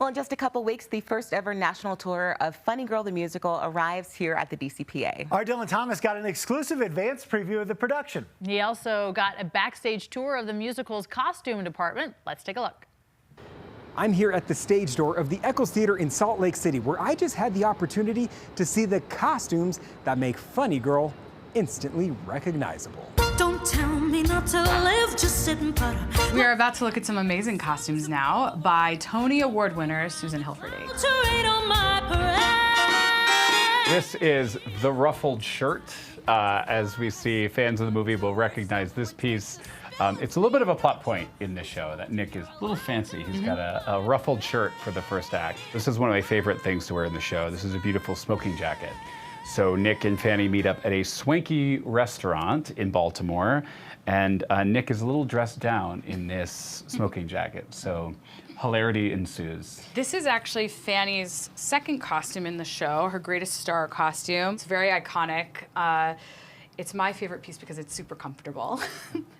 Well, in just a couple weeks, the first ever national tour of Funny Girl the Musical arrives here at the DCPA. Our Dylan Thomas got an exclusive advanced preview of the production. He also got a backstage tour of the musical's costume department. Let's take a look. I'm here at the stage door of the Eccles Theater in Salt Lake City, where I just had the opportunity to see the costumes that make Funny Girl instantly recognizable. Don't tell me not to live, just sit and putter. We are about to look at some amazing costumes now by Tony Award winner Susan Hilferty. This is the ruffled shirt. As we see, fans of the movie will recognize this piece. It's a little bit of a plot point in this show that Nick is a little fancy. He's got a ruffled shirt for the first act. This is one of my favorite things to wear in the show. This is a beautiful smoking jacket. So Nick and Fanny meet up at a swanky restaurant in Baltimore, and Nick is a little dressed down in this smoking jacket. So hilarity ensues. This is actually Fanny's second costume in the show, her greatest star costume. It's very iconic. It's my favorite piece because it's super comfortable.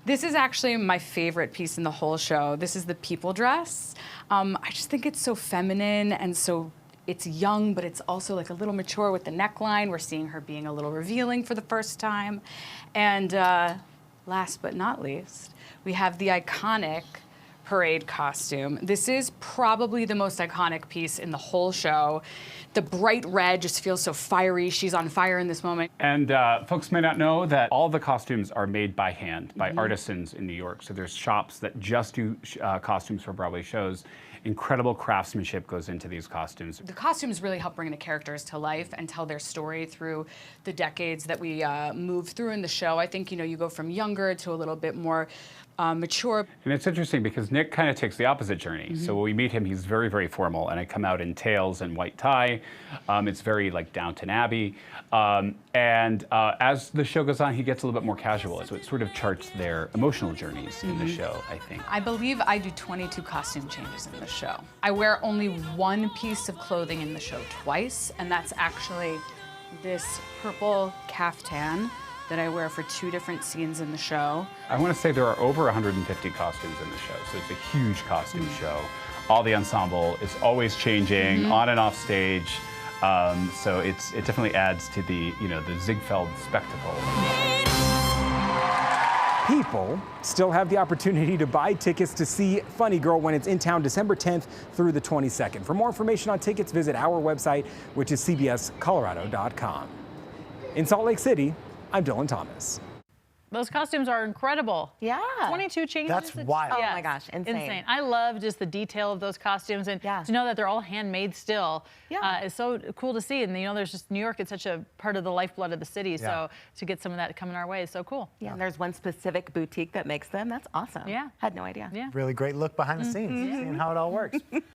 This is actually my favorite piece in the whole show. This is the people dress. I just think it's so feminine and so it's young, but it's also like a little mature with the neckline. We're seeing her being a little revealing for the first time. And last but not least, we have the iconic parade costume. This is probably the most iconic piece in the whole show. The bright red just feels so fiery. She's on fire in this moment. And folks may not know that all the costumes are made by hand, by artisans in New York. So there's shops that just do costumes for Broadway shows. Incredible craftsmanship goes into these costumes. The costumes really help bring the characters to life and tell their story through the decades that we move through in the show. I think, you go from younger to a little bit more mature. And it's interesting because Nick kind of takes the opposite journey. So when we meet him, he's very, very formal, and I come out in tails and white tie. It's very like Downton Abbey. As the show goes on, he gets a little bit more casual. So it sort of charts their emotional journeys in the show, I think. I believe I do 22 costume changes in the show. I wear only one piece of clothing in the show twice, and that's actually this purple caftan that I wear for 2 different scenes in the show. I want to say there are over 150 costumes in the show, so it's a huge costume show. All the ensemble is always changing, on and off stage. So it definitely adds to the, the Ziegfeld spectacle. People still have the opportunity to buy tickets to see Funny Girl when it's in town December 10th through the 22nd. For more information on tickets, visit our website, which is cbscolorado.com. In Salt Lake City, I'm Dylan Thomas. Those costumes are incredible. Yeah. 22 changes. That's wild. Oh my gosh, insane. I love just the detail of those costumes, and to know that they're all handmade still is so cool to see. And there's just New York, it's such a part of the lifeblood of the city. So to get some of that coming our way is so cool. Yeah, and there's one specific boutique that makes them. That's awesome. Yeah. Had no idea. Yeah. Really great look behind the scenes, seeing how it all works.